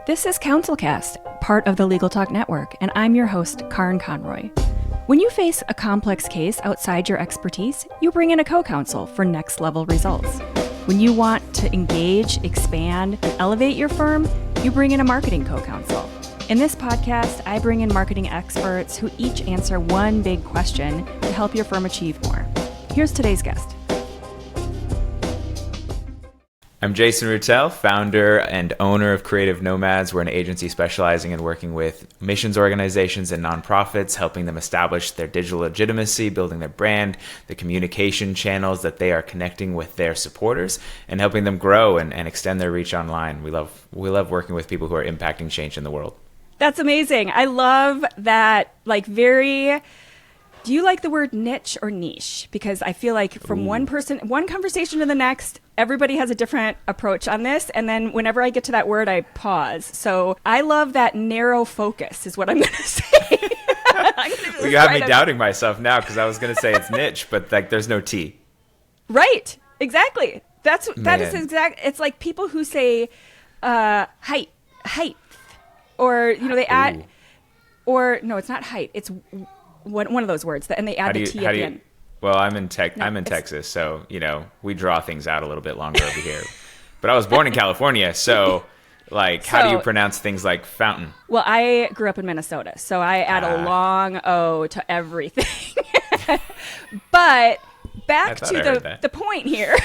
This is CounselCast, part of the Legal Talk Network, and I'm your host, Karin Conroy. When you face a complex case outside your expertise, you bring in a co-counsel for next-level results. When you want to engage, expand, and elevate your firm, you bring in a marketing co-counsel. In this podcast, I bring in marketing experts who each answer one big question to help your firm achieve more. Here's today's guest. I'm Jason Rutel, founder and owner of Creative Nomads. We're an agency specializing in working with missions organizations and nonprofits, helping them establish their digital legitimacy, building their brand, the communication channels that they are connecting with their supporters, and helping them grow and extend their reach online. We love working with people who are impacting change in the world. That's amazing. I love that, do you like the word niche or niche? Because I feel like from one conversation to the next, everybody has a different approach on this. And then whenever I get to that word, I pause. So I love that narrow focus is what I'm going to say. Well, you have me doubting myself now because I was going to say it's niche, but there's no T. Right. Exactly. That is exact. It's like people who say height, or, they add, or no, it's not height. It's one of those words, and they add the T at the end. Well, I'm in Texas, so we draw things out a little bit longer over here. But I was born in California, so how do you pronounce things like fountain? Well, I grew up in Minnesota, so I add a long O to everything. But back to the point here.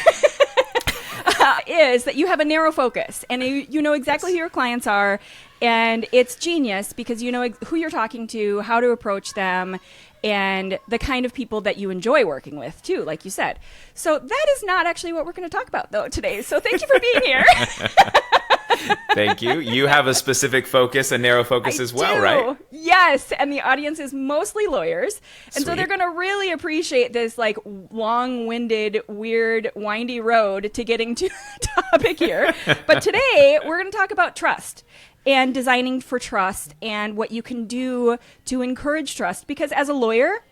Is that you have a narrow focus, and you know exactly who your clients are, and it's genius because you know who you're talking to, how to approach them, and the kind of people that you enjoy working with too, like you said. So that is not actually what we're going to talk about though today. So thank you for being here. Thank you. You have a specific focus, a narrow focus as well, right? Yes. And the audience is mostly lawyers. And Sweet. So they're going to really appreciate this long-winded, weird, windy road to getting to the topic here. But today we're going to talk about trust and designing for trust and what you can do to encourage trust. Because as a lawyer,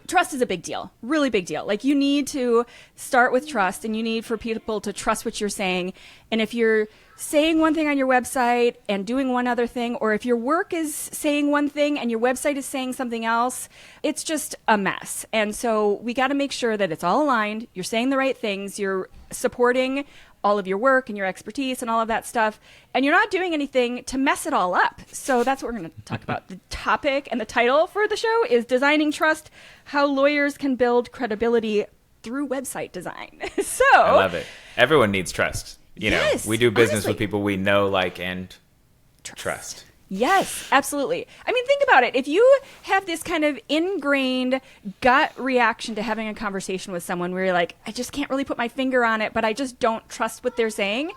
trust is a big deal, really big deal. You need to start with trust, and you need for people to trust what you're saying. And if you're saying one thing on your website and doing one other thing, or if your work is saying one thing and your website is saying something else, it's just a mess. And so we got to make sure that it's all aligned. You're saying the right things. You're supporting all of your work and your expertise and all of that stuff. And you're not doing anything to mess it all up. So that's what we're going to talk about. The topic and the title for the show is Designing Trust, How Lawyers Can Build Credibility Through Website Design. So I love it. Everyone needs trust. Yes, we do business honestly. with people we know, like, and trust. Yes, absolutely. I mean, think about it. If you have this kind of ingrained gut reaction to having a conversation with someone where you're like, I just can't really put my finger on it, but I just don't trust what they're saying,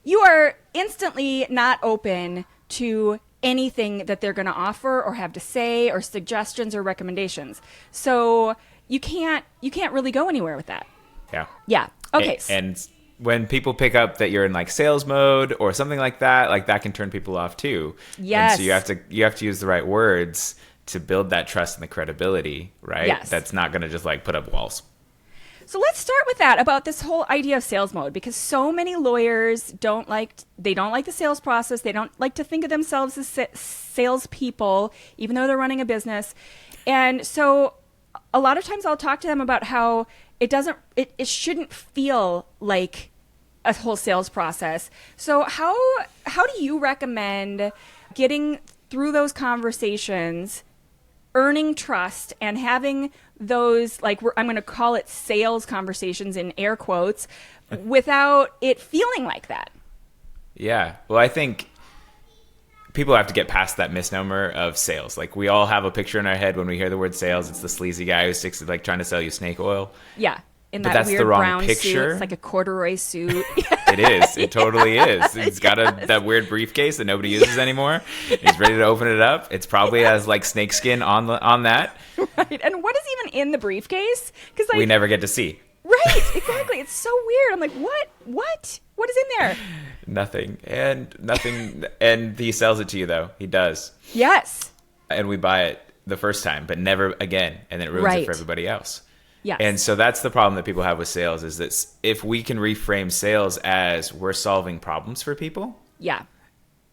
you are instantly not open to anything that they're going to offer or have to say or suggestions or recommendations. So you can't really go anywhere with that. Yeah. Yeah. Okay. And when people pick up that you're in sales mode or something like that can turn people off too. Yes. And so you have to use the right words to build that trust and the credibility, right? Yes. That's not going to just put up walls. So let's start with that, about this whole idea of sales mode, because so many lawyers don't like the sales process. They don't like to think of themselves as salespeople, even though they're running a business. And so a lot of times I'll talk to them about how it shouldn't feel like a whole sales process. So how do you recommend getting through those conversations, earning trust, and having those, I'm going to call it sales conversations in air quotes, without it feeling like that? Yeah. Well, I think people have to get past that misnomer of sales. We all have a picture in our head when we hear the word sales. It's the sleazy guy who sticks trying to sell you snake oil. Yeah. In But that that's weird the wrong brown picture. suit. It's like a corduroy suit. It is. It totally is. It's got that weird briefcase that nobody uses anymore. He's ready to open it up. It's probably has snake skin on that. Right. And what is even in the briefcase? Because we never get to see. Right. Exactly. It's so weird. I'm like, what? What is in there? Nothing. And he sells it to you though. He does. Yes. And we buy it the first time, but never again. And then it ruins it for everybody else. Yes. And so that's the problem that people have with sales, is that if we can reframe sales as we're solving problems for people, yeah,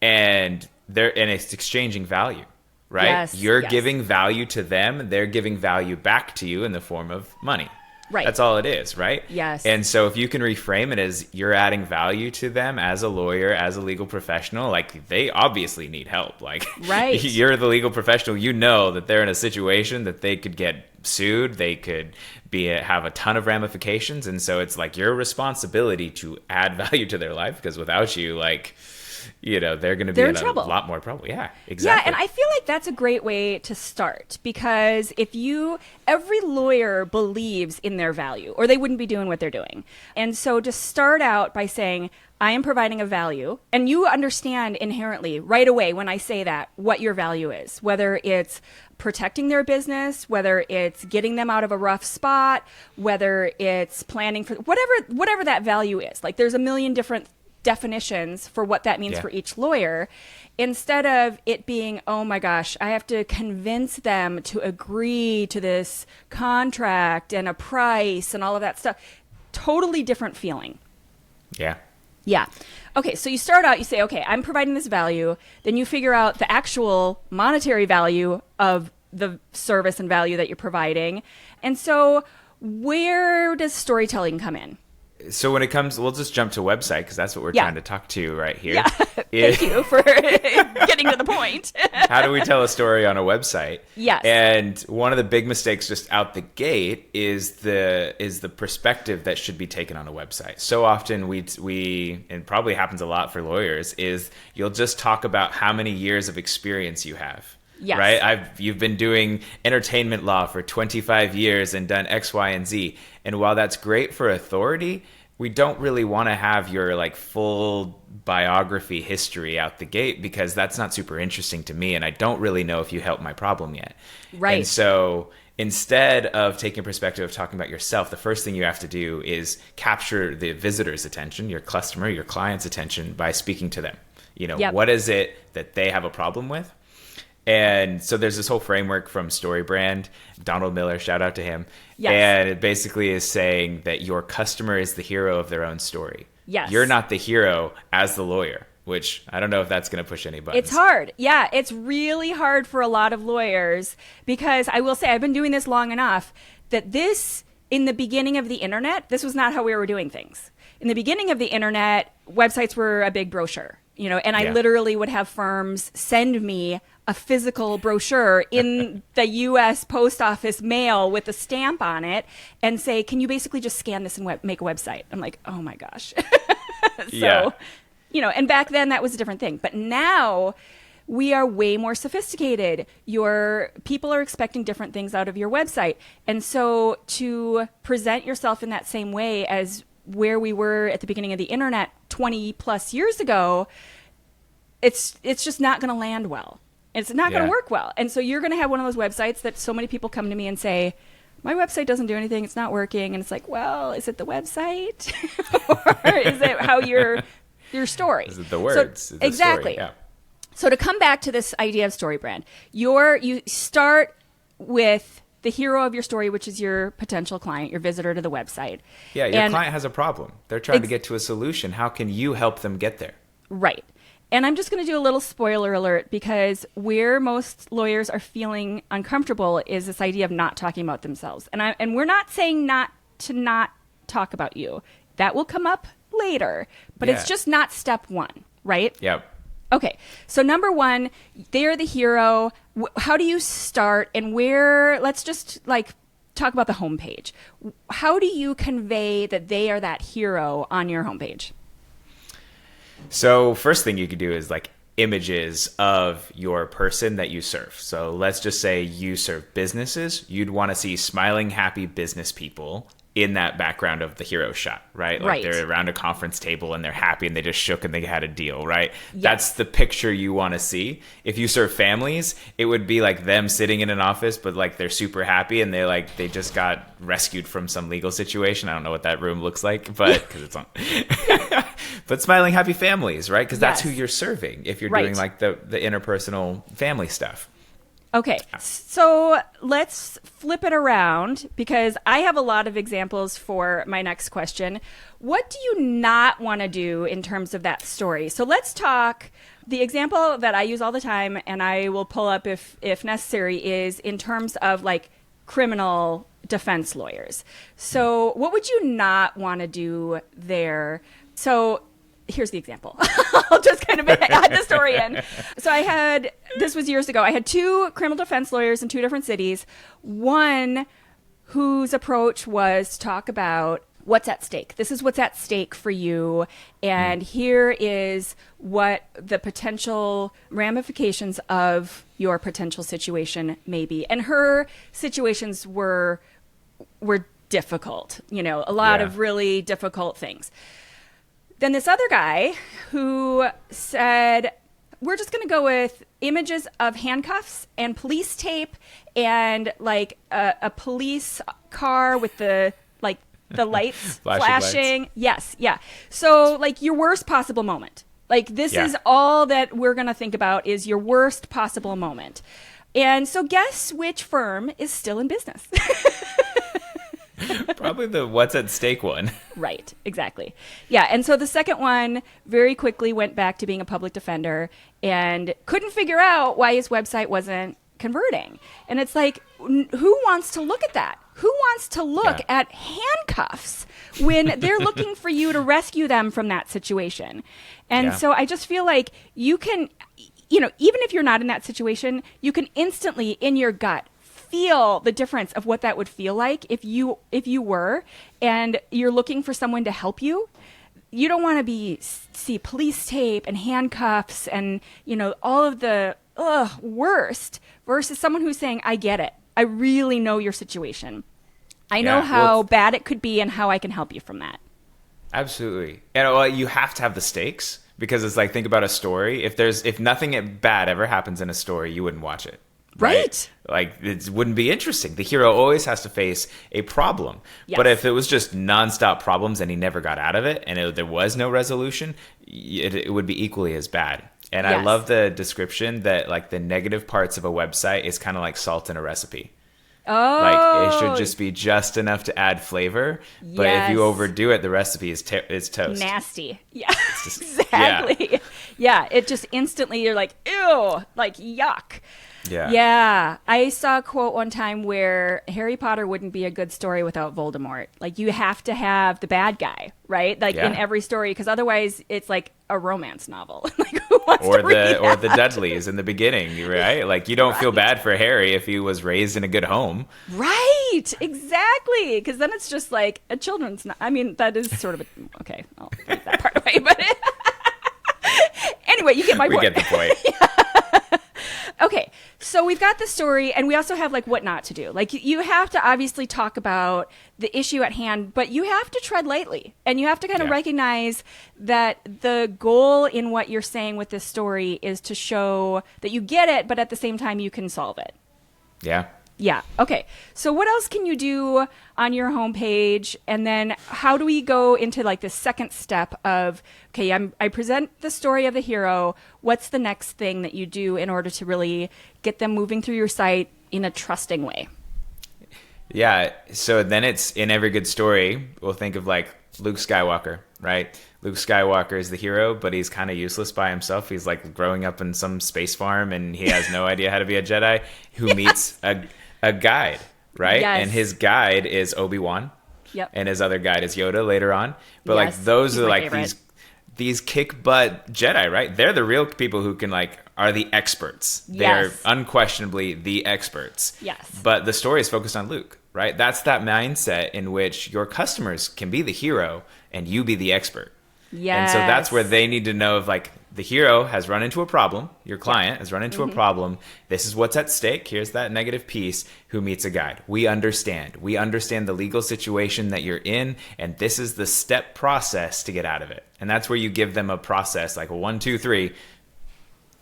and it's exchanging value, right? Yes, You're yes. giving value to them, they're giving value back to you in the form of money. Right. That's all it is, right? Yes. And so if you can reframe it as you're adding value to them as a lawyer, as a legal professional, like they obviously need help. Like Right. you're the legal professional, you know that they're in a situation that they could get sued, they could have a ton of ramifications. And so it's like your responsibility to add value to their life, because without you, like, you know, they're going to be in trouble. a lot more trouble. Yeah, exactly. Yeah, and I feel like that's a great way to start, because every lawyer believes in their value, or they wouldn't be doing what they're doing. And so to start out by saying, I am providing a value, and you understand inherently right away when I say that what your value is, whether it's protecting their business, whether it's getting them out of a rough spot, whether it's planning for whatever that value is. Like there's a million different definitions for what that means for each lawyer, instead of it being, oh my gosh, I have to convince them to agree to this contract and a price and all of that stuff. Totally different feeling. Yeah. Yeah. Okay, so you start out, you say, okay, I'm providing this value. Then you figure out the actual monetary value of the service and value that you're providing. And so where does storytelling come in? So when it comes, we'll just jump to website, because that's what we're trying to talk to right here. Yeah. Thank you for getting to the point. How do we tell a story on a website? Yes. And one of the big mistakes just out the gate is the perspective that should be taken on a website. So often we and probably happens a lot for lawyers, is you'll just talk about how many years of experience you have. Yes. Right? You've been doing entertainment law for 25 years and done X, Y, and Z. And while that's great for authority, we don't really want to have your like full biography history out the gate, because that's not super interesting to me, and I don't really know if you helped my problem yet. Right. And so instead of taking a perspective of talking about yourself, the first thing you have to do is capture the visitor's attention, your customer, your client's attention, by speaking to them. You know, what is it that they have a problem with? And so there's this whole framework from StoryBrand, Donald Miller, shout out to him. Yes. And it basically is saying that your customer is the hero of their own story. Yes. You're not the hero as the lawyer, which I don't know if that's going to push any buttons. It's hard. Yeah, it's really hard for a lot of lawyers, because I will say I've been doing this long enough that in the beginning of the internet, this was not how we were doing things. In the beginning of the internet, websites were a big brochure, you know, and I literally would have firms send me a physical brochure in the U.S. post office mail with a stamp on it and say, can you basically just scan this and make a website? I'm like, oh my gosh. So, you know, and back then that was a different thing. But now we are way more sophisticated. Your people are expecting different things out of your website. And so to present yourself in that same way as where we were at the beginning of the internet 20 plus years ago, it's just not going to land well. It's not going to work well. And so you're going to have one of those websites that so many people come to me and say, my website doesn't do anything. It's not working. And it's like, well, is it the website? Or is it how your story? Is it the words? So, the exactly. Story? Yeah. So to come back to this idea of StoryBrand, you start with the hero of your story, which is your potential client, your visitor to the website. Yeah, your client has a problem. They're trying to get to a solution. How can you help them get there? Right. And I'm just going to do a little spoiler alert, because where most lawyers are feeling uncomfortable is this idea of not talking about themselves. And we're not saying not talk about you. That will come up later, but it's just not step one, right? Yep. Okay. So number one, they're the hero. How do you start, and let's just like talk about the homepage. How do you convey that they are that hero on your homepage? So first thing you could do is like images of your person that you serve. So let's just say you serve businesses. You'd want to see smiling, happy business people in that background of the hero shot, right? Like they're around a conference table and they're happy and they just shook and they had a deal, right? Yes. That's the picture you want to see. If you serve families, it would be like them sitting in an office, but like they're super happy and they just got rescued from some legal situation. I don't know what that room looks like, but because it's on. But smiling, happy families, right? Because that's who you're serving if you're doing like the interpersonal family stuff. Okay, so let's flip it around because I have a lot of examples for my next question. What do you not want to do in terms of that story? So let's talk. The example that I use all the time, and I will pull up if necessary, is in terms of like criminal defense lawyers. So what would you not want to do there? So here's the example. I'll just kind of add the story in. So this was years ago, I had two criminal defense lawyers in two different cities. One whose approach was to talk about what's at stake. This is what's at stake for you. And here is what the potential ramifications of your potential situation may be. And her situations were difficult, a lot of really difficult things. Then this other guy who said, we're just going to go with images of handcuffs and police tape and like a police car with the lights flashing. Lights. Yes. Yeah. So like your worst possible moment. Like this is all that we're going to think about is your worst possible moment. And so guess which firm is still in business? Probably the what's at stake one. Right, exactly. Yeah, and so the second one very quickly went back to being a public defender and couldn't figure out why his website wasn't converting. And it's like, who wants to look at that? Who wants to look at handcuffs when they're looking for you to rescue them from that situation? And so I just feel like you can, even if you're not in that situation, you can instantly in your gut feel the difference of what that would feel like if you were, and you're looking for someone to help you. You don't want to see police tape and handcuffs and all of the worst versus someone who's saying, I get it. I really know your situation. I know how bad it could be and how I can help you from that. Absolutely. And you have to have the stakes because it's like, think about a story. If nothing bad ever happens in a story, you wouldn't watch it. Right? Like it wouldn't be interesting. The hero always has to face a problem. Yes. But if it was just nonstop problems and he never got out of it and there was no resolution, it would be equally as bad. And I love the description that like the negative parts of a website is kind of like salt in a recipe. Oh. Like it should just be just enough to add flavor. But if you overdo it, the recipe is toast. Nasty. Yeah, exactly. Yeah, it just instantly you're like, ew, like yuck. Yeah. I saw a quote one time where Harry Potter wouldn't be a good story without Voldemort. Like you have to have the bad guy, right? Like in every story, because otherwise it's like a romance novel. Like who wants to read that? Or the Dudleys in the beginning, right? Like you don't feel bad for Harry if he was raised in a good home. Right, exactly. Because then it's just like a children's. I mean, that is sort of okay. I'll leave that part away, but anyway, you get my point. We get the point. Okay, so we've got the story, and we also have like what not to do. Like you have to obviously talk about the issue at hand, but you have to tread lightly, and you have to kind of recognize that the goal in what you're saying with this story is to show that you get it, but at the same time you can solve it. Yeah. Yeah. Okay. So what else can you do on your homepage? And then how do we go into like the second step of, okay, I present the story of the hero. What's the next thing that you do in order to really get them moving through your site in a trusting way? Yeah. So then it's in every good story, we'll think of like Luke Skywalker, right? Luke Skywalker is the hero, but he's kind of useless by himself. He's like growing up in some space farm and he has no idea how to be a Jedi who meets a guide, right? Yes. And his guide is Obi-Wan. Yep. And his other guide is Yoda later on. But like those are like these kick butt Jedi, right? They're the real people who can like are the experts. They're unquestionably the experts. Yes. But the story is focused on Luke, right? That's that mindset in which your customers can be the hero and you be the expert. Yes. And so that's where they need to know if like the hero has run into a problem, your client has run into a problem, this is what's at stake, here's that negative piece, who meets a guide. We understand the legal situation that you're in, and this is the step process to get out of it. And that's where you give them a process, like a 1, 2, 3,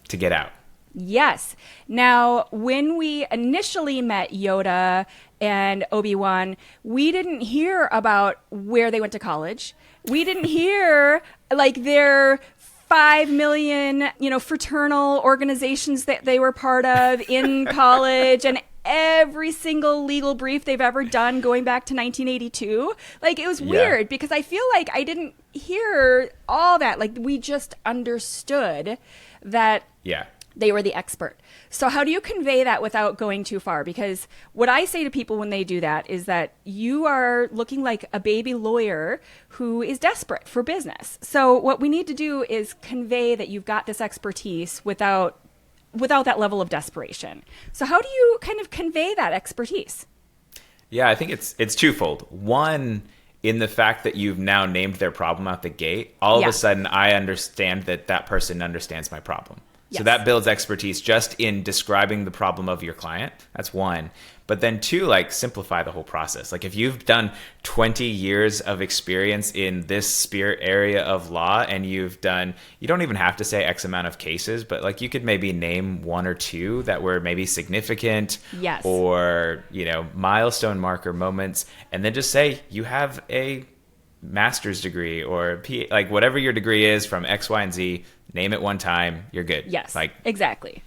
to get out. Yes. Now, when we initially met Yoda and Obi-Wan, we didn't hear about where they went to college. We didn't hear like their 5 million, fraternal organizations that they were part of in college, and every single legal brief they've ever done going back to 1982. Like, it was weird because I feel like I didn't hear all that. Like, we just understood that they were the expert. So how do you convey that without going too far? Because what I say to people when they do that is that you are looking like a baby lawyer who is desperate for business. So what we need to do is convey that you've got this expertise without that level of desperation. So how do you kind of convey that expertise? Yeah, I think it's twofold. One, in the fact that you've now named their problem out the gate, all of a sudden I understand that person understands my problem. So that builds expertise just in describing the problem of your client. That's one. But then two, like, simplify the whole process. Like, if you've done 20 years of experience in this sphere area of law and you don't even have to say X amount of cases, but like you could maybe name one or two that were maybe significant or, milestone marker moments. And then just say you have a master's degree or like whatever your degree is from X, Y, and Z. Name it one time, you're good. Yes, exactly.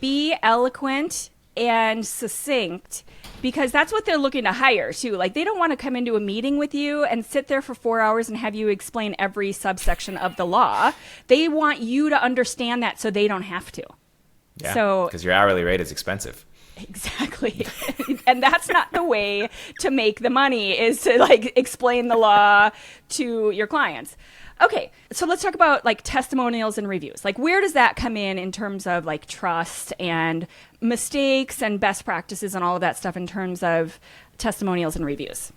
Be eloquent and succinct, because that's what they're looking to hire too. Like, they don't want to come into a meeting with you and sit there for 4 hours and have you explain every subsection of the law. They want you to understand that so they don't have to. Yeah, because your hourly rate is expensive. Exactly. And that's not the way to make the money, is to like explain the law to your clients. Okay, so let's talk about like testimonials and reviews. Like, where does that come in terms of like trust and mistakes and best practices and all of that stuff in terms of testimonials and reviews?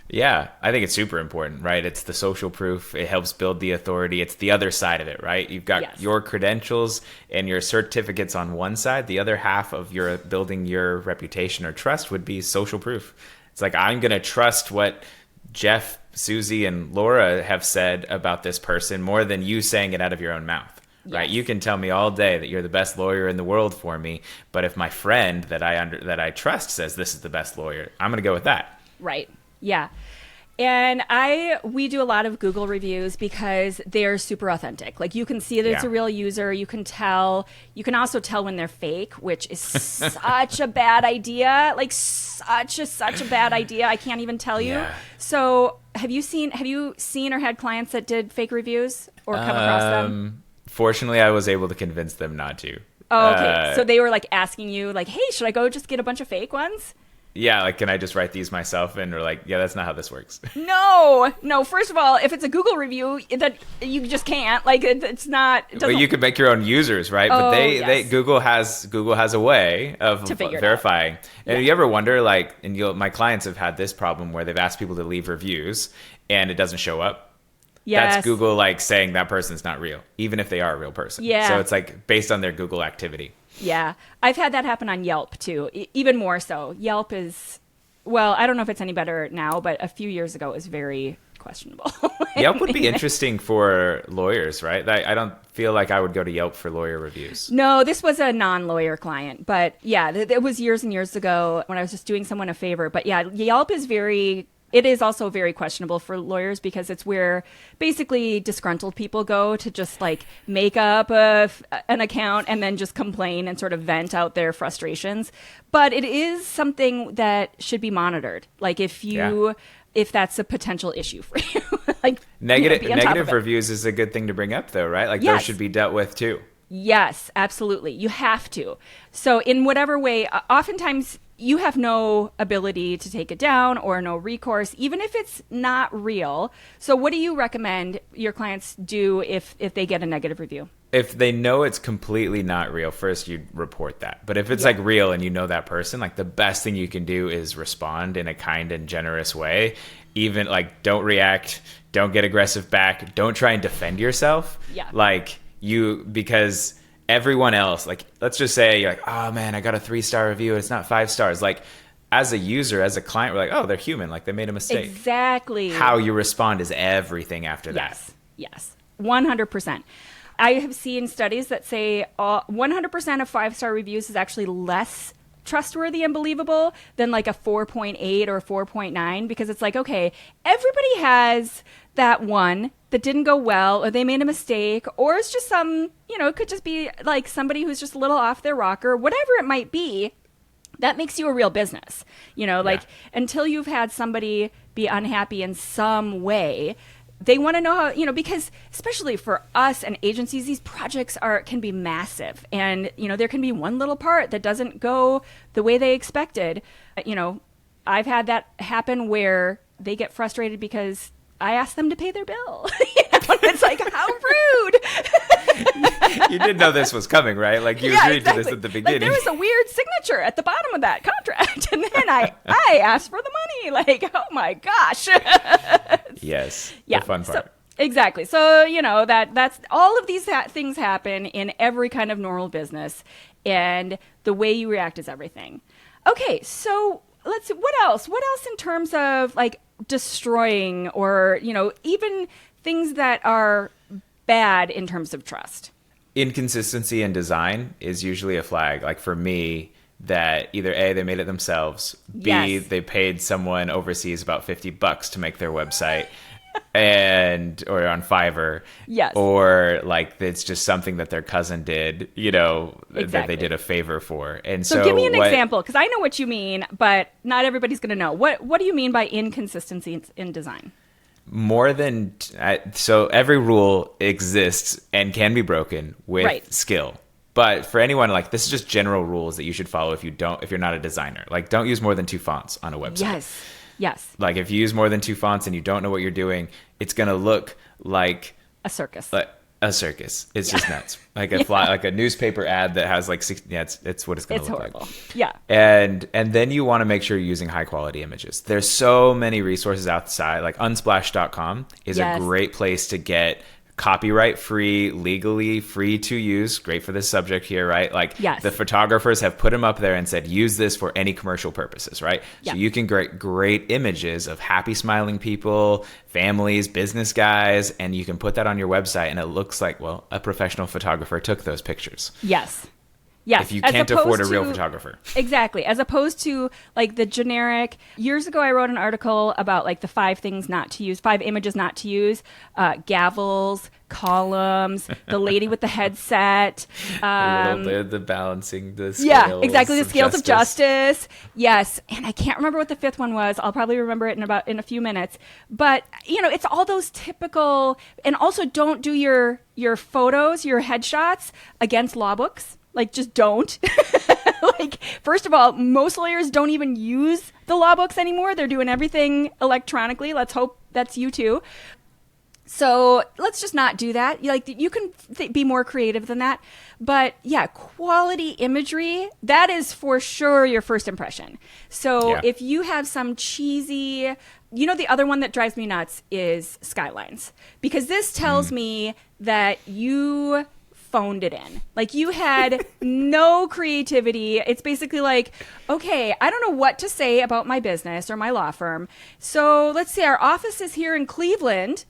Yeah, I think it's super important, right? It's the social proof. It helps build the authority. It's the other side of it, right? You've got your credentials and your certificates on one side. The other half of your building your reputation or trust would be social proof. It's like, I'm going to trust what Jeff, Susie, and Laura have said about this person more than you saying it out of your own mouth, right? You can tell me all day that you're the best lawyer in the world for me, but if my friend that I trust says this is the best lawyer, I'm going to go with that. Right. Yeah. And we do a lot of Google reviews because they're super authentic. Like, you can see that it's a real user. You can tell. You can also tell when they're fake, which is such a bad idea. Like, such a bad idea. I can't even tell you. Yeah. So have you seen or had clients that did fake reviews or come across them? Fortunately, I was able to convince them not to. Oh, okay. So they were like asking you like, hey, should I go just get a bunch of fake ones? Yeah, like, can I just write these myself? And we're like, yeah, that's not how this works. No. First of all, if it's a Google review, that you just can't. Like, it's not. It but you could make your own users, right? Oh, but Google has a way of verifying. And you ever wonder, like, and my clients have had this problem where they've asked people to leave reviews and it doesn't show up. Yes. That's Google like saying that person's not real, even if they are a real person. Yeah. So it's like based on their Google activity. Yeah. I've had that happen on Yelp too. Even more so. Yelp is, well, I don't know if it's any better now, but a few years ago it was very questionable. Yelp would be interesting for lawyers, right? I don't feel like I would go to Yelp for lawyer reviews. No, this was a non-lawyer client, but yeah, it was years and years ago when I was just doing someone a favor. But yeah, Yelp is it is also very questionable for lawyers because it's where basically disgruntled people go to just like make up an account and then just complain and sort of vent out their frustrations. But it is something that should be monitored. Like if that's a potential issue for you. Like negative reviews is a good thing to bring up though, right? Like those should be dealt with too. Yes, absolutely. You have to. So in whatever way, oftentimes you have no ability to take it down or no recourse, even if it's not real. So what do you recommend your clients do if they get a negative review? If they know it's completely not real, first you report that. But if it's like real and you know that person, like the best thing you can do is respond in a kind and generous way. Even like don't react, don't get aggressive back, don't try and defend yourself. Yeah. Because everyone else, like, let's just say you're like, oh man, I got a 3-star review. It's not 5 stars. Like, as a user, as a client, we're like, oh, they're human. Like, they made a mistake. Exactly. How you respond is everything after that. Yes. 100%. I have seen studies that say 100% of 5-star reviews is actually less trustworthy and believable than like a 4.8 or 4.9, because it's like, okay, everybody has that one that didn't go well, or they made a mistake, or it's just some, it could just be like somebody who's just a little off their rocker, whatever it might be. That makes you a real business, until you've had somebody be unhappy in some way. They want to know how, because especially for us and agencies, these projects can be massive. And, there can be one little part that doesn't go the way they expected. I've had that happen where they get frustrated because I asked them to pay their bill. It's like, how rude. You didn't know this was coming, right? Like you agreed to this at the beginning. Like, there was a weird signature at the bottom of that contract. And then I asked for the money. Like, oh my gosh. Yes. Yeah. The fun part. Exactly. So, that's all of these things happen in every kind of normal business. And the way you react is everything. Okay. So let's see. What else? What else in terms of like destroying or, even things that are bad in terms of trust? Inconsistency in design is usually a flag. Like for me, that either A, they made it themselves, B, Yes. they paid someone overseas about $50 to make their website or on Fiverr. Yes. Or like it's just something that their cousin did, that Exactly. they did a favor for. And So give me an example, because I know what you mean, but not everybody's going to know. What do you mean by inconsistency in design? So every rule exists and can be broken with Right. skill. But for anyone, like this is just general rules that you should follow if you're not a designer. Like don't use more than 2 fonts on a website. Yes. Like if you use more than 2 fonts and you don't know what you're doing, it's gonna look like A circus. like a circus. It's just nuts. Like like a newspaper ad that has like 6. Yeah, it's what it's gonna It's look horrible. like. Yeah. And then you want to make sure you're using high quality images. There's so many resources outside. Like unsplash.com is Yes. a great place to get copyright free, legally free to use. Great for this subject here, right? Like Yes. the photographers have put them up there and said, use this for any commercial purposes, right? Yeah. So you can get great images of happy smiling people, families, business guys, and you can put that on your website and it looks like, well, a professional photographer took those pictures. Yes. Yes. If you As can't afford a opposed real to- photographer. Exactly. As opposed to like the generic, years ago I wrote an article about like the 5 things not to use, 5 images not to use, gavels, columns, the lady with the headset. The balancing, the scales. Yeah, exactly. The of scales of justice. Yes. And I can't remember what the 5th one was. I'll probably remember it in a few minutes. But, it's all those typical, and also don't do your photos, your headshots against law books. Like, just don't. Like, first of all, most lawyers don't even use the law books anymore. They're doing everything electronically. Let's hope that's you too. So let's just not do that. Like, you can be more creative than that. But yeah, quality imagery, that is for sure your first impression. So if you have some cheesy, the other one that drives me nuts is skylines. Because this tells me that you phoned it in. Like you had no creativity. It's basically like, okay, I don't know what to say about my business or my law firm. So let's say our office is here in Cleveland.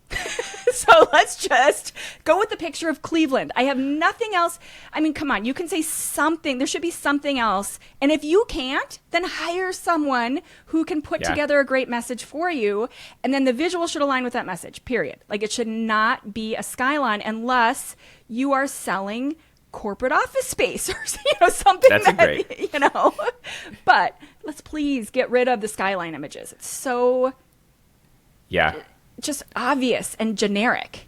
So let's just go with the picture of Cleveland. I have nothing else. I mean, come on, you can say something. There should be something else. And if you can't, then hire someone who can put together a great message for you. And then the visual should align with that message, period. Like it should not be a skyline unless you are selling corporate office space or something. That's great. But let's please get rid of the skyline images. It's so just obvious and generic.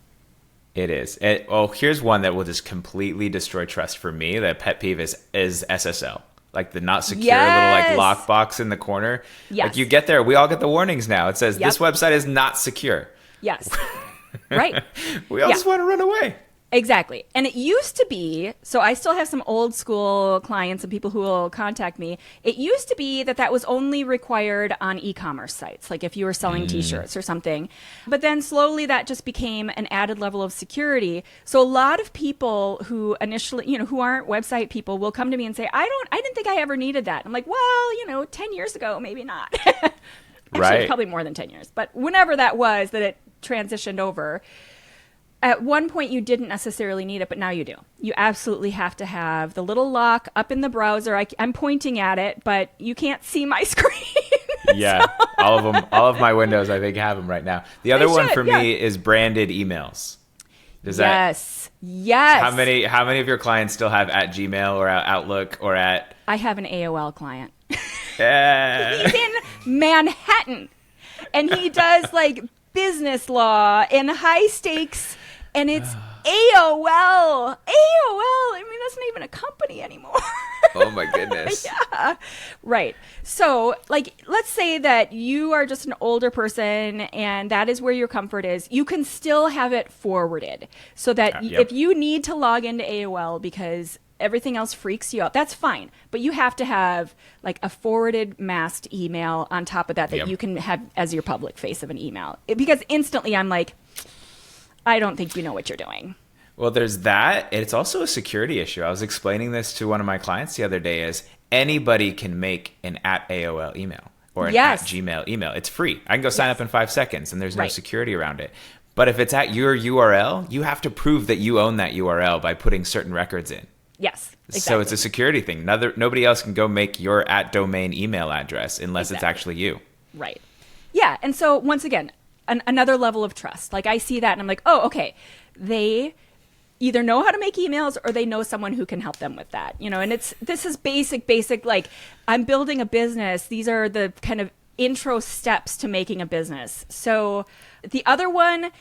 It is. Here's one that will just completely destroy trust for me. That pet peeve is SSL. Like the not secure little like lockbox in the corner. Yes. Like you get there, we all get the warnings now. It says this website is not secure. Yes. Right. We all just want to run away. Exactly. And it used to be, so I still have some old school clients and people who will contact me. It used to be that was only required on e-commerce sites, like if you were selling t-shirts or something. But then slowly that just became an added level of security. So a lot of people who initially, who aren't website people will come to me and say, I didn't think I ever needed that. I'm like, well, 10 years ago, maybe not. Actually, Right. it's probably more than 10 years. But whenever that was that it transitioned over, at one point you didn't necessarily need it, but now you do. You absolutely have to have the little lock up in the browser. I'm pointing at it, but you can't see my screen. Yeah, all of them, all of my windows, I think, have them right now. The other one for me is branded emails. Yes. How many of your clients still have at Gmail or at Outlook or at? I have an AOL client. Yeah. He's in Manhattan, and he does like business law and high stakes, and it's AOL. I mean, that's not even a company anymore. Oh my goodness. Yeah. Right. So, like, let's say that you are just an older person and that is where your comfort is. You can still have it forwarded so that if you need to log into AOL because everything else freaks you out, that's fine. But you have to have like a forwarded masked email on top of that you can have as your public face of an email. Because instantly I'm like, I don't think you know what you're doing. Well, there's that. It's also a security issue. I was explaining this to one of my clients the other day is anybody can make an at AOL email or an at Gmail email. It's free. I can go sign up in 5 seconds and there's no security around it. But if it's at your URL, you have to prove that you own that URL by putting certain records in. Yes, exactly. So it's a security thing. Nobody else can go make your at domain email address unless it's actually you. Right. Yeah. And so once again, another level of trust. Like I see that and I'm like, oh, okay. They either know how to make emails or they know someone who can help them with that, you know, and this is basic, like I'm building a business. These are the kind of intro steps to making a business. So the other one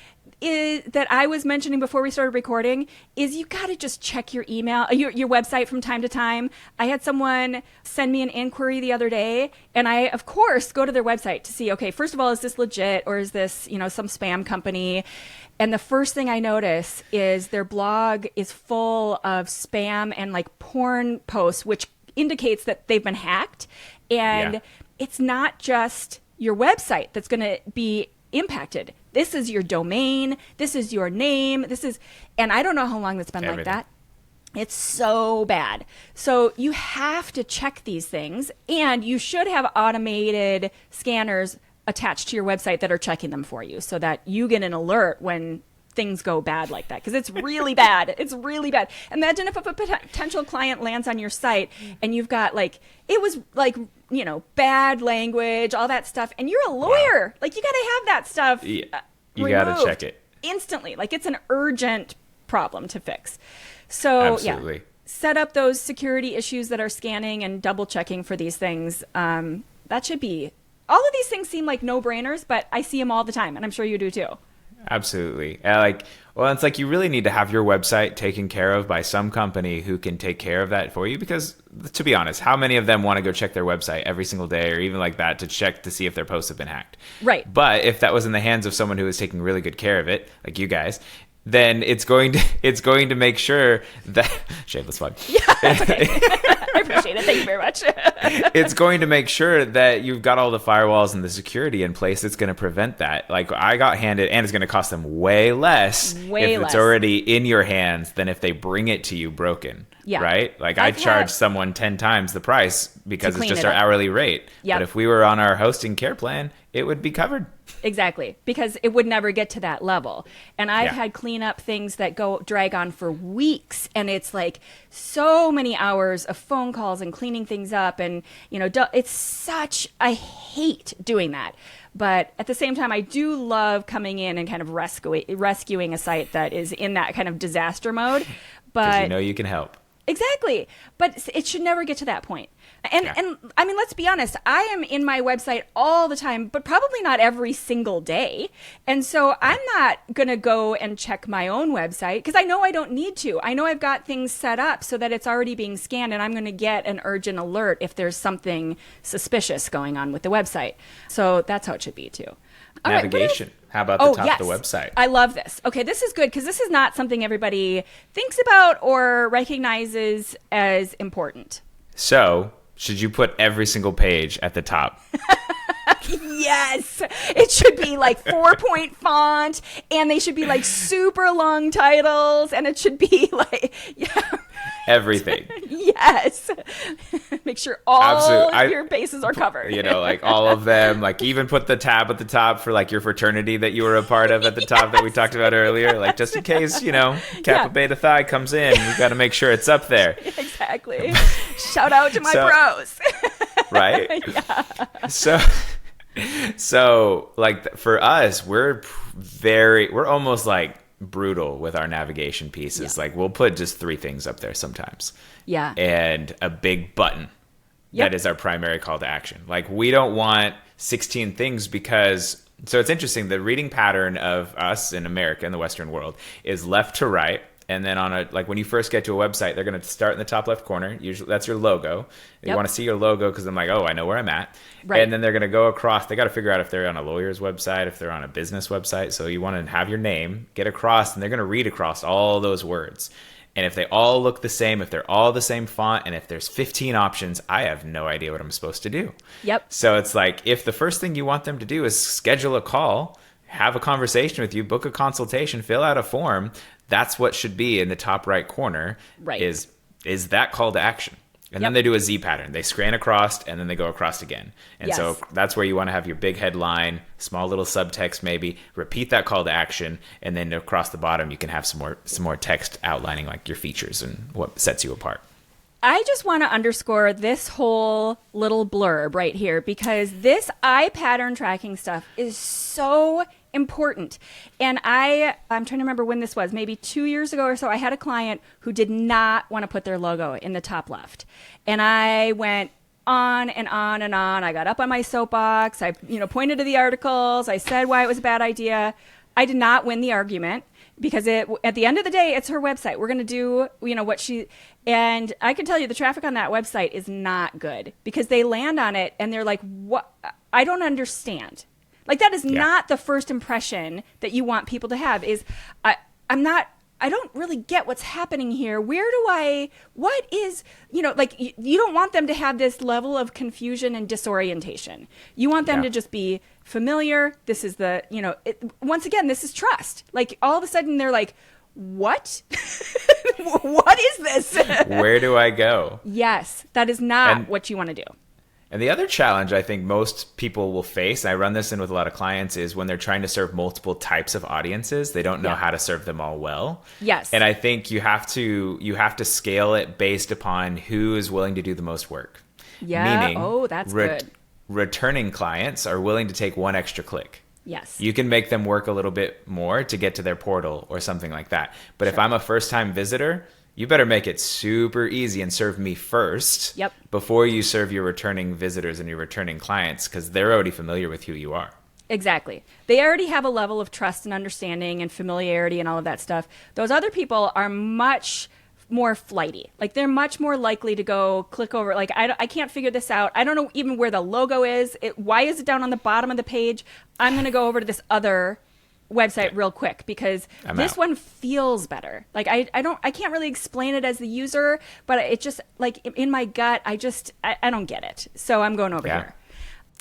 is that I was mentioning before we started recording is you got to just check your email, your website from time to time. I had someone send me an inquiry the other day and I, of course, go to their website to see, okay, first of all, is this legit or is this, you know, some spam company? And the first thing I notice is their blog is full of spam and like porn posts, which indicates that they've been hacked. And it's not just your website that's going to be impacted. This is your domain. This is your name. And I don't know how long that's been like that. It's so bad. So you have to check these things and you should have automated scanners attached to your website that are checking them for you so that you get an alert when things go bad like that. Because it's really bad. It's really bad. Imagine if a potential client lands on your site and you've got like, it was like, you know, bad language, all that stuff. And you're a lawyer. Like you got to have that stuff. You got to check it instantly. Like it's an urgent problem to fix. So set up those security issues that are scanning and double checking for these things. That should be, all of these things seem like no-brainers, but I see them all the time, and I'm sure you do too. Absolutely. It's like you really need to have your website taken care of by some company who can take care of that for you because, to be honest, how many of them want to go check their website every single day or even like that to check to see if their posts have been hacked? Right. But if that was in the hands of someone who is taking really good care of it, like you guys, then it's going to make sure that shameless plug. Yeah, that's okay. I appreciate it. Thank you very much. It's going to make sure that you've got all the firewalls and the security in place that's going to prevent that. Like I got handed, and it's going to cost them way less if it's already in your hands than if they bring it to you broken. Yeah. Right? Like I charge someone 10 times the price because it's just our hourly rate. Yep. But if we were on our hosting care plan, it would be covered. Exactly, because it would never get to that level. And I've had cleanup things that drag on for weeks, and it's like so many hours of phone calls and cleaning things up, and you know, I hate doing that. But at the same time, I do love coming in and kind of rescuing a site that is in that kind of disaster mode. But you know you can help. Exactly. But it should never get to that point. And I mean, let's be honest, I am in my website all the time, but probably not every single day. And so I'm not going to go and check my own website because I know I don't need to. I know I've got things set up so that it's already being scanned and I'm going to get an urgent alert if there's something suspicious going on with the website. So that's how it should be too. Navigation. How about the top of the website? I love this. Okay, this is good because this is not something everybody thinks about or recognizes as important. So, should you put every single page at the top? Yes. It should be like 4-point font, and they should be like super long titles, and it should be like, everything. Yes. make sure all your bases are covered. You know, like all of them, like even put the tab at the top for like your fraternity that you were a part of at the top that we talked about earlier, like just in case, you know, Kappa Beta Phi comes in, we got to make sure it's up there. Exactly. Shout out to my bros. Right? Yeah. So like for us, we're almost like brutal with our navigation pieces. Like we'll put just 3 things up there sometimes. Yeah. And a big button. That is our primary call to action. Like we don't want 16 things because, so it's interesting, the reading pattern of us in America, in the Western world, is left to right. And then like when you first get to a website, they're going to start in the top left corner. Usually that's your logo. You want to see your logo because I'm like, oh, I know where I'm at. Right. And then they're going to go across. They got to figure out if they're on a lawyer's website, if they're on a business website. So you want to have your name, get across, and they're going to read across all those words. And if they all look the same, if they're all the same font, and if there's 15 options, I have no idea what I'm supposed to do. Yep. So it's like, if the first thing you want them to do is schedule a call, have a conversation with you, book a consultation, fill out a form, that's what should be in the top right corner. Right. Is that call to action. And then they do a Z pattern. They scan across and then they go across again. And so that's where you want to have your big headline, small little subtext maybe, repeat that call to action, and then across the bottom you can have some more text outlining like your features and what sets you apart. I just want to underscore this whole little blurb right here because this eye pattern tracking stuff is so important. And I'm trying to remember when this was, maybe 2 years ago or so, I had a client who did not want to put their logo in the top left. And I went on and on and on. I got up on my soapbox. I, pointed to the articles. I said why it was a bad idea. I did not win the argument because at the end of the day, it's her website. We're going to do, what she, and I can tell you the traffic on that website is not good because they land on it and they're like, what? I don't understand. Like that is not the first impression that you want people to have is I don't really get what's happening here. What is, like you don't want them to have this level of confusion and disorientation. You want them to just be familiar. This is once again, this is trust. Like all of a sudden they're like, what? What is this? Where do I go? Yes, that is not what you want to do. And the other challenge I think most people will face, and I run this in with a lot of clients, is when they're trying to serve multiple types of audiences, they don't know how to serve them all well. Yes. And I think you have to scale it based upon who is willing to do the most work. Yeah. Meaning, that's good. Returning clients are willing to take one extra click. Yes. You can make them work a little bit more to get to their portal or something like that. But if I'm a first-time visitor, you better make it super easy and serve me first before you serve your returning visitors and your returning clients because they're already familiar with who you are. Exactly. They already have a level of trust and understanding and familiarity and all of that stuff. Those other people are much more flighty. Like they're much more likely to go click over. Like I can't figure this out. I don't know even where the logo is. Why is it down on the bottom of the page? I'm going to go over to this other website real quick because this one feels better. Like I can't really explain it as the user, but it just like in my gut, I don't get it. So I'm going over here.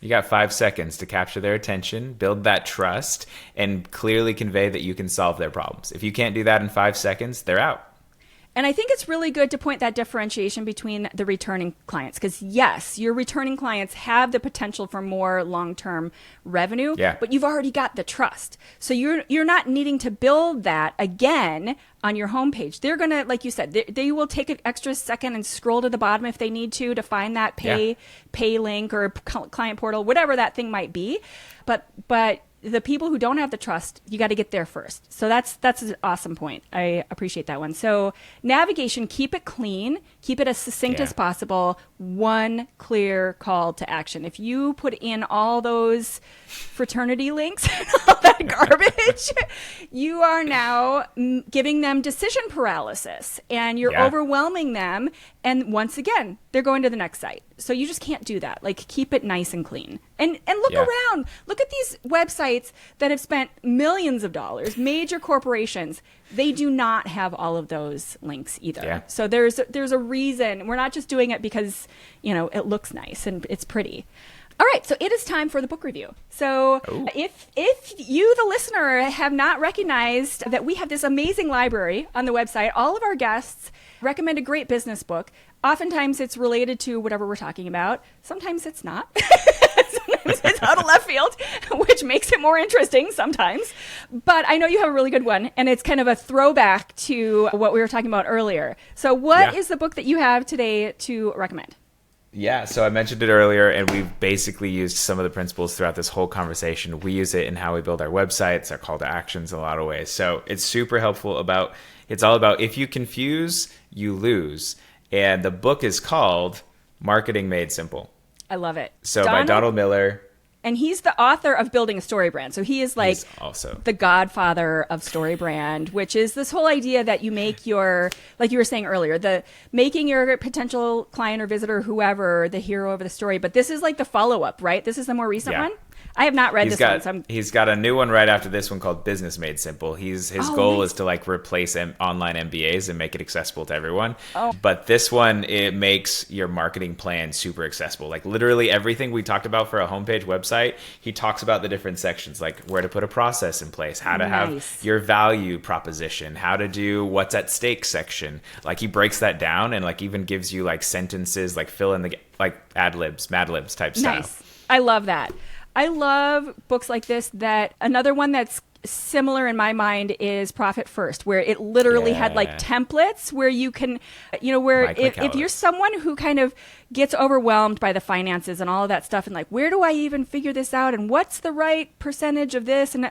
You got 5 seconds to capture their attention, build that trust, and clearly convey that you can solve their problems. If you can't do that in 5 seconds, they're out. And I think it's really good to point that differentiation between the returning clients because, yes, your returning clients have the potential for more long-term revenue, but you've already got the trust. So you're not needing to build that again on your homepage. They're going to, like you said, they will take an extra second and scroll to the bottom if they need to find that pay link or client portal, whatever that thing might be. But the people who don't have the trust, you got to get there first. So that's an awesome point. I appreciate that one. So navigation, keep it clean, keep it as succinct as possible. One clear call to action. If you put in all those fraternity links and all that garbage, you are now giving them decision paralysis and you're overwhelming them. And once again, they're going to the next site. So you just can't do that. Like keep it nice and clean. And look around. Look at these websites that have spent millions of dollars, major corporations. They do not have all of those links either. Yeah. So there's a reason. We're not just doing it because, it looks nice and it's pretty. All right, so it is time for the book review. So if you, the listener, have not recognized that we have this amazing library on the website, all of our guests recommend a great business book. Oftentimes it's related to whatever we're talking about. Sometimes it's not. Sometimes it's out of left field, which makes it more interesting sometimes. But I know you have a really good one, and it's kind of a throwback to what we were talking about earlier. So what is the book that you have today to recommend? Yeah, so I mentioned it earlier, and we've basically used some of the principles throughout this whole conversation. We use it in how we build our websites, our call to actions in a lot of ways. So it's super helpful it's all about if you confuse, you lose. And the book is called Marketing Made Simple. I love it. So by Donald Miller. And he's the author of Building a Story Brand. So he is like also the godfather of story brand, which is this whole idea that you make your, like you were saying earlier, making your potential client or visitor, whoever, the hero of the story. But this is like the follow-up, right? This is the more recent one? I have not read this one. So he's got a new one right after this one called Business Made Simple. His goal is to like replace online MBAs and make it accessible to everyone. But this one, it makes your marketing plan super accessible. Like literally everything we talked about for a homepage website, he talks about the different sections, like where to put a process in place, how to have your value proposition, how to do what's at stake section. Like he breaks that down and like even gives you like sentences, like fill in the like ad libs, mad libs type style. Nice. I love that. I love books like this. That another one that's similar in my mind is Profit First, where it literally had like templates where you can, where if you're someone who kind of gets overwhelmed by the finances and all of that stuff and like, where do I even figure this out? And what's the right percentage of this? And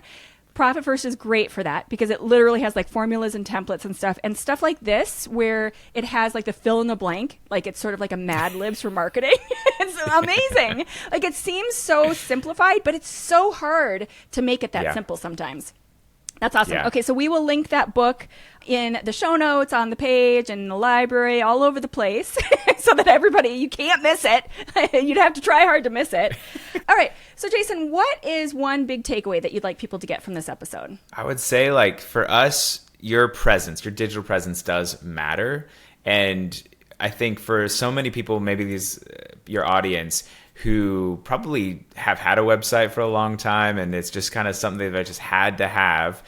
Profit First is great for that because it literally has like formulas and templates and stuff like this where it has like the fill in the blank, like it's sort of like a Mad Libs for marketing. It's amazing. Like it seems so simplified, but it's so hard to make it that simple sometimes. That's awesome. Yeah. Okay, so we will link that book in the show notes, on the page, in the library, all over the place, so that you can't miss it. You'd have to try hard to miss it. All right, so Jason, what is one big takeaway that you'd like people to get from this episode? I would say, like, for us, your presence, your digital presence does matter. And I think for so many people, maybe your audience, who probably have had a website for a long time and it's just kind of something that I just had to have.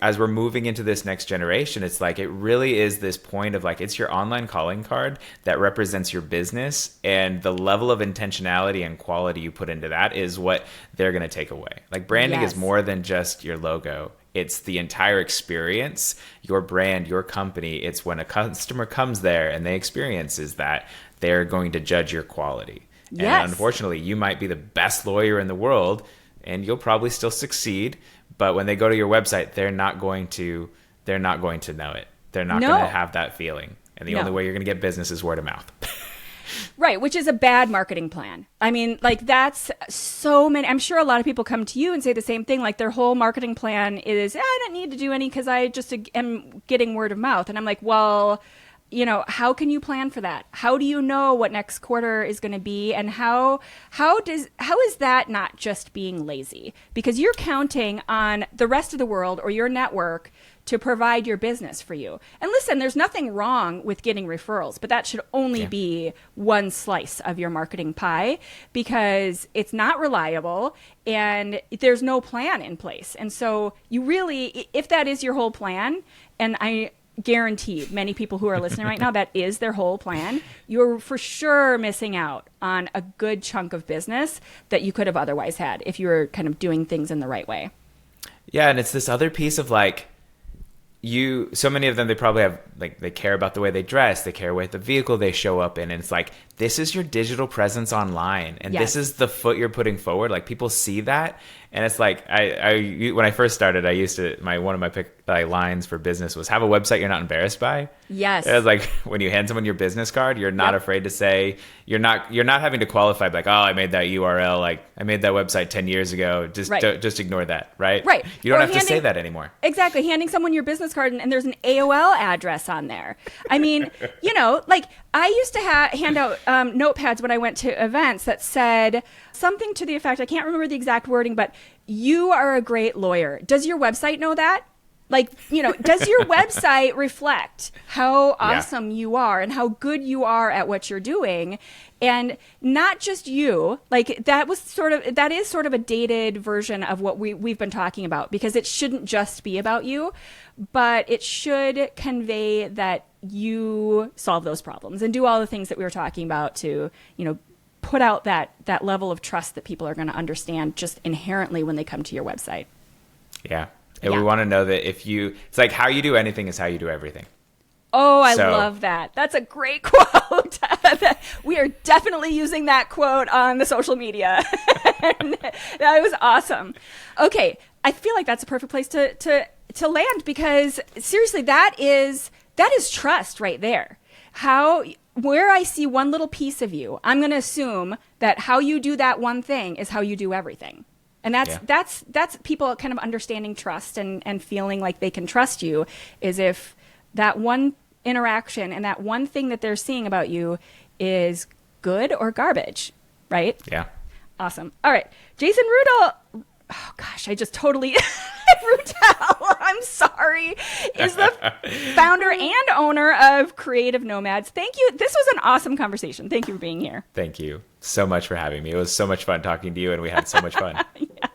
As we're moving into this next generation, it's like it really is this point of like it's your online calling card that represents your business, and the level of intentionality and quality you put into that is what they're going to take away. Like branding is more than just your logo. It's the entire experience, your brand, your company. It's when a customer comes there and they experiences that, they're going to judge your quality. And unfortunately, you might be the best lawyer in the world and you'll probably still succeed. But when they go to your website, they're not going to know it. They're not going to have that feeling. And the only way you're going to get business is word of mouth. Right, which is a bad marketing plan. I mean, like that's so many. I'm sure a lot of people come to you and say the same thing. Like their whole marketing plan is, I don't need to do any because I just am getting word of mouth. And I'm like, well, how can you plan for that? How do you know what next quarter is going to be? And how is that not just being lazy? Because you're counting on the rest of the world or your network to provide your business for you. And listen, there's nothing wrong with getting referrals, but that should only be one slice of your marketing pie because it's not reliable and there's no plan in place. And so you really, if that is your whole plan, and I guarantee many people who are listening right now, that is their whole plan, you're for sure missing out on a good chunk of business that you could have otherwise had if you were kind of doing things in the right way. Yeah, and it's this other piece of like, so many of them, they probably have, like, they care about the way they dress, they care what the vehicle they show up in, and it's like, this is your digital presence online, and this is the foot you're putting forward. Like, people see that, and it's like, when I first started, I used to, one of my lines for business was, have a website you're not embarrassed by. Yes. It was like, when you hand someone your business card, you're not afraid to say, you're not having to qualify, like, oh, I made that URL, like, I made that website 10 years ago, just ignore that, right? Right. You don't have to say that anymore. Exactly. Handing someone your business card and there's an AOL address on there. I mean, like, I used to hand out notepads when I went to events that said something to the effect, I can't remember the exact wording, but you are a great lawyer. Does your website know that? Like, does your website reflect how awesome you are and how good you are at what you're doing? And not just you, like that is sort of a dated version of what we've been talking about, because it shouldn't just be about you, but it should convey that you solve those problems and do all the things that we were talking about to, put out that level of trust that people are going to understand just inherently when they come to your website. Yeah. And we want to know that it's like how you do anything is how you do everything. Oh, I love that. That's a great quote. We are definitely using that quote on the social media. That was awesome. Okay. I feel like that's a perfect place to land, because seriously, that is trust right there. Where I see one little piece of you, I'm going to assume that how you do that one thing is how you do everything. And that's people kind of understanding trust and feeling like they can trust you, is if that one interaction and that one thing that they're seeing about you is good or garbage, right? Yeah. Awesome. All right. Jason Rutel. Oh gosh, I just totally Rutel, I'm sorry, is the founder and owner of Creative Nomads. Thank you. This was an awesome conversation. Thank you for being here. Thank you so much for having me. It was so much fun talking to you, and we had so much fun. Yeah.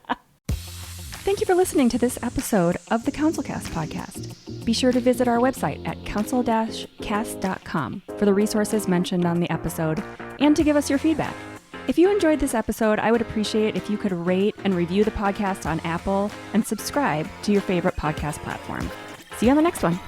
Thank you for listening to this episode of the CouncilCast podcast. Be sure to visit our website at council-cast.com for the resources mentioned on the episode and to give us your feedback. If you enjoyed this episode, I would appreciate if you could rate and review the podcast on Apple and subscribe to your favorite podcast platform. See you on the next one.